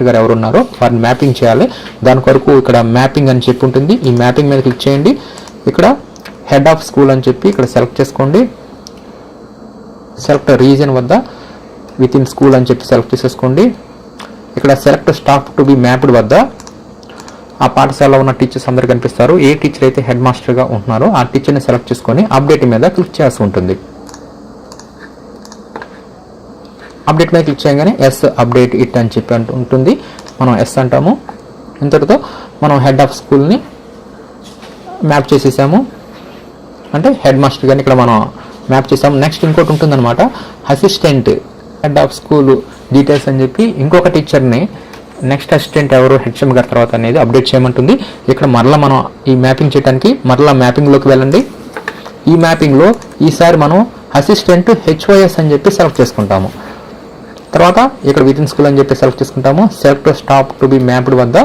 గారు ఎవరు ఉన్నారో వారిని మ్యాపింగ్ చేయాలి. దాని కొరకు ఇక్కడ మ్యాపింగ్ అని చెప్పి ఉంటుంది. ఈ మ్యాపింగ్ మీద క్లిక్ చేయండి. ఇక్కడ హెడ్ ఆఫ్ స్కూల్ అని చెప్పి ఇక్కడ సెలెక్ట్ చేసుకోండి. సెలెక్ట్ రీజన్ వద్ద విత్ ఇన్ స్కూల్ అని చెప్పి సెలెక్ట్ చేసేసుకోండి. ఇక్కడ select staff to be mapped వద్ద ఆ పాఠశాలలో ఉన్న టీచర్స్ అందరు కనిపిస్తారు. ఏ టీచర్ అయితే హెడ్ మాస్టర్గా ఉంటున్నారో ఆ టీచర్ని సెలెక్ట్ చేసుకొని అప్డేట్ మీద క్లిక్ చేయాల్సి ఉంటుంది. అప్డేట్ మీద క్లిక్ చేయగానే ఎస్ అప్డేట్ ఇట్ అని చెప్పి ఉంటుంది. మనం ఎస్ అంటాము. ఇంతటితో మనం హెడ్ ఆఫ్ స్కూల్ని మ్యాప్ చేసేసాము. అంటే హెడ్ మాస్టర్ గారిని ఇక్కడ మనం మ్యాప్ చేసాము. నెక్స్ట్ ఇంకోటి ఉంటుందన్నమాట, assistant head of school details అని చెప్పి ఇంకొక టీచర్ని నెక్స్ట్ అసిస్టెంట్ ఎవరు హెచ్ఎం గారి తర్వాత అనేది అప్డేట్ చేయమంటుంది. ఇక్కడ మరలా మనం ఈ మ్యాపింగ్ చేయడానికి మరలా మ్యాపింగ్లోకి వెళ్ళండి. ఈ మ్యాపింగ్లో ఈసారి మనం అసిస్టెంట్ హెచ్ఓఎస్ అని చెప్పి సెలెక్ట్ చేసుకుంటాము. తర్వాత ఇక్కడ విత్ ఇన్ స్కూల్ అని చెప్పి సెలెక్ట్ చేసుకుంటాము. Select stop to be mapped వద్ద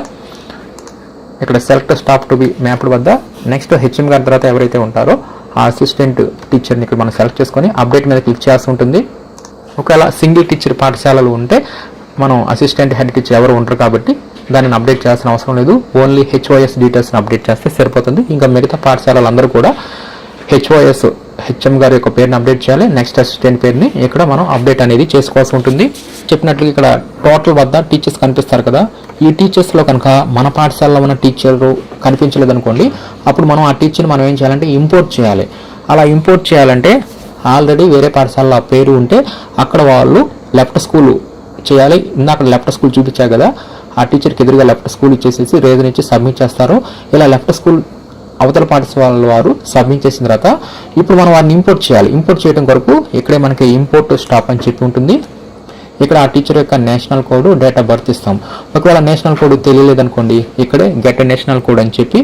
ఇక్కడ select stop to be mapped వద్ద నెక్స్ట్ హెచ్ఎం గారి తర్వాత ఎవరైతే ఉంటారో ఆ అసిస్టెంట్ టీచర్ని ఇక్కడ మనం సెలెక్ట్ చేసుకొని అప్డేట్ మీద క్లిక్ చేయాల్సి ఉంటుంది. ఒకవేళ సింగిల్ టీచర్ పాఠశాలలు ఉంటే మనం అసిస్టెంట్ హెడ్ టీచర్ ఎవరు ఉంటారు కాబట్టి దానిని అప్డేట్ చేయాల్సిన అవసరం లేదు. ఓన్లీ హెచ్ఓఎస్ డీటెయిల్స్ని అప్డేట్ చేస్తే సరిపోతుంది. ఇంకా మిగతా పాఠశాలలు అందరూ కూడా హెచ్ఓఎస్ హెచ్ఎం గారి యొక్క పేరుని అప్డేట్ చేయాలి. నెక్స్ట్ అసిస్టెంట్ పేరుని ఇక్కడ మనం అప్డేట్ అనేది చేసుకోవాల్సి ఉంటుంది. చెప్పినట్లుగా ఇక్కడ టోటల్ వద్ద టీచర్స్ కనిపిస్తారు కదా, ఈ టీచర్స్లో కనుక మన పాఠశాలలో ఉన్న టీచర్ కనిపించలేదు అనుకోండి, అప్పుడు మనం ఆ టీచర్ని మనం ఏం చేయాలంటే ఇంపోర్ట్ చేయాలి. అలా ఇంపోర్ట్ చేయాలంటే ఆల్రెడీ వేరే పాఠశాలలో ఆ పేరు ఉంటే అక్కడ వాళ్ళు లెఫ్ట్ స్కూల్ చేయాలి. ఇందాక లెఫ్ట్ స్కూల్ చూపించా కదా, ఆ టీచర్కి ఎదురుగా లెఫ్ట్ స్కూల్ ఇచ్చేసేసి రీజన్ ఇచ్చి సబ్మిట్ చేస్తారు. ఇలా లెఫ్ట్ స్కూల్ అవతల పాఠశాల వారు సబ్మిట్ చేసిన తర్వాత ఇప్పుడు మనం వారిని ఇంపోర్ట్ చేయాలి. ఇంపోర్ట్ చేయడం కొరకు ఇక్కడే మనకి ఇంపోర్ట్ స్టాప్ అని చెప్పి ఉంటుంది. ఇక్కడ ఆ టీచర్ యొక్క national code, date of birth ఇస్తాం. ఒకవేళ నేషనల్ కోడ్ తెలియలేదనుకోండి, ఇక్కడే గెట్ నేషనల్ కోడ్ అని చెప్పి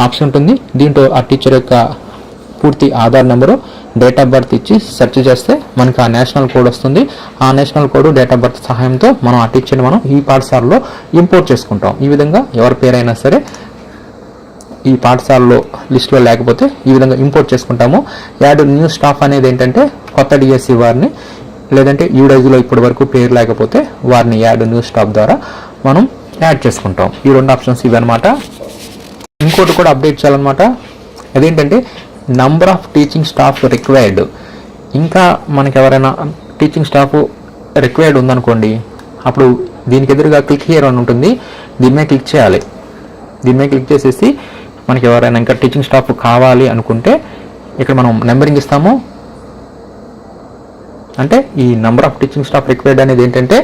ఆప్షన్ ఉంటుంది. దీంట్లో ఆ టీచర్ యొక్క పూర్తి Aadhaar number, date of birth ఇచ్చి సెర్చ్ చేస్తే మనకి ఆ నేషనల్ కోడ్ వస్తుంది. ఆ national code, date of birth సహాయంతో మనం ఆ టీచర్ని మనం ఈ పాఠశాలలో ఇంపోర్ట్ చేసుకుంటాం. ఈ విధంగా ఎవరి పేరైనా సరే ఈ పాఠశాలలో లిస్టులో లేకపోతే ఈ విధంగా ఇంపోర్ట్ చేసుకుంటాము. యాడ్ న్యూ స్టాఫ్ అనేది ఏంటంటే కొత్త డిఎస్సి వారిని, లేదంటే యూడైజీలో ఇప్పటి వరకు పేరు లేకపోతే వారిని యాడ్ న్యూ స్టాఫ్ ద్వారా మనం యాడ్ చేసుకుంటాం. ఈ రెండు ఆప్షన్స్ ఇవన్నమాట. ఇంకోటి కూడా అప్డేట్ చేయాలన్నమాట. అదేంటంటే number of teaching staff required. ఇంకా మనకి ఎవరైనా టీచింగ్ స్టాఫ్ రిక్వైర్డ్ ఉందనుకోండి, అప్పుడు దీనికి ఎదురుగా క్లిక్ హియర్ అని ఉంటుంది. దీని మీద క్లిక్ చేయాలి. దీని మీద క్లిక్ చేసేసి మనకి ఎవరైనా ఇంకా టీచింగ్ స్టాఫ్ కావాలి అనుకుంటే ఇక్కడ మనం నెంబరింగ్ ఇస్తాము. అంటే ఈ number of teaching staff required అనేది ఏంటంటే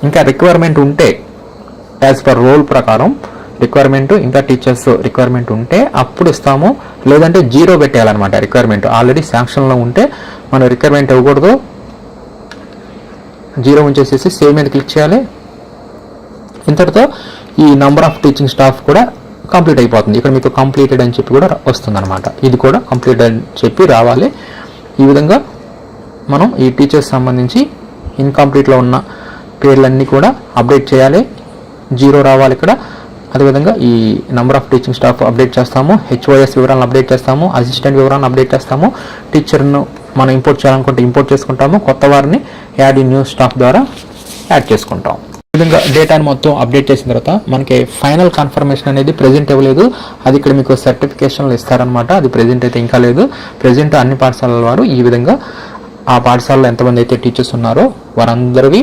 ఇంకా రిక్వైర్మెంట్ ఉంటే యాజ్ పర్ రోల్ ప్రకారం రిక్వైర్మెంట్ ఇంకా టీచర్స్ రిక్వైర్మెంట్ ఉంటే అప్పుడు ఇస్తాము. లేదంటే 0 పెట్టేయాలన్నమాట. రిక్వైర్మెంట్ ఆల్రెడీ శాంక్షన్లో ఉంటే మనం రిక్వైర్మెంట్ ఇవ్వకూడదు. 0 ఉంచేసేసి సేవ్ మీద క్లిక్ చేయాలి. ఇంతటితో ఈ నంబర్ ఆఫ్ టీచింగ్ స్టాఫ్ కూడా కంప్లీట్ అయిపోతుంది. ఇక్కడ మీకు కంప్లీటెడ్ అని చెప్పి కూడా వస్తుంది అనమాట. ఇది కూడా కంప్లీట్ అని చెప్పి రావాలి. ఈ విధంగా మనం ఈ టీచర్స్ సంబంధించి ఇన్కంప్లీట్లో ఉన్న పేర్లన్నీ కూడా అప్డేట్ చేయాలి. 0 రావాలి ఇక్కడ. అదేవిధంగా ఈ number of teaching staff update చేస్తాము. హెచ్ఓఎస్ వివరాలను అప్డేట్ చేస్తాము. అసిస్టెంట్ వివరాలను అప్డేట్ చేస్తాము. టీచర్ను మనం ఇంపోర్ట్ చేయాలనుకుంటే ఇంపోర్ట్ చేసుకుంటాము. కొత్త వారిని యాడ్ ఇన్ న్యూ స్టాఫ్ ద్వారా యాడ్ చేసుకుంటాం. ఈ విధంగా డేటాను మొత్తం అప్డేట్ చేసిన తర్వాత మనకి ఫైనల్ కన్ఫర్మేషన్ అనేది ప్రెజెంట్ ఇవ్వలేదు. అది ఇక్కడ మీకు సర్టిఫికేషన్లు ఇస్తారనమాట. అది ప్రెజెంట్ అయితే ఇంకా లేదు. ప్రెజెంట్ అన్ని పాఠశాలల వారు ఈ విధంగా ఆ పాఠశాలలో ఎంతమంది అయితే టీచర్స్ ఉన్నారో వారందరివి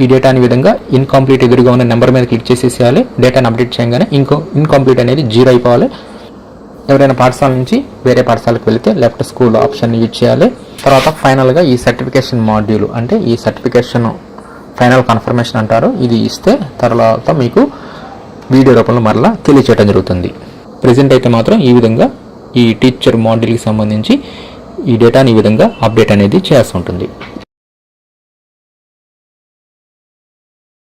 ఈ డేటాని విధంగా ఇన్కంప్లీట్ ఎదురుగా ఉన్న నెంబర్ మీద క్లిక్ చేసేసేయాలి. డేటాను అప్డేట్ చేయగానే ఇన్కంప్లీట్ అనేది 0 అయిపోవాలి. ఎవరైనా పాఠశాల నుంచి వేరే పాఠశాలకు వెళితే లెఫ్ట్ స్కూల్ ఆప్షన్ యూజ్ చేయాలి. తర్వాత ఫైనల్గా ఈ సర్టిఫికేషన్ మాడ్యూల్ అంటే ఈ సర్టిఫికేషన్ ఫైనల్ కన్ఫర్మేషన్ అంటారు. ఇది ఇస్తే తర్వాత మీకు వీడియో రూపంలో మరలా తెలియచేయడం జరుగుతుంది. ప్రెజెంట్ అయితే మాత్రం ఈ విధంగా ఈ టీచర్ మాడ్యూల్కి సంబంధించి ఈ డేటాని ఈ విధంగా అప్డేట్ అనేది చేయాల్సి ఉంటుంది.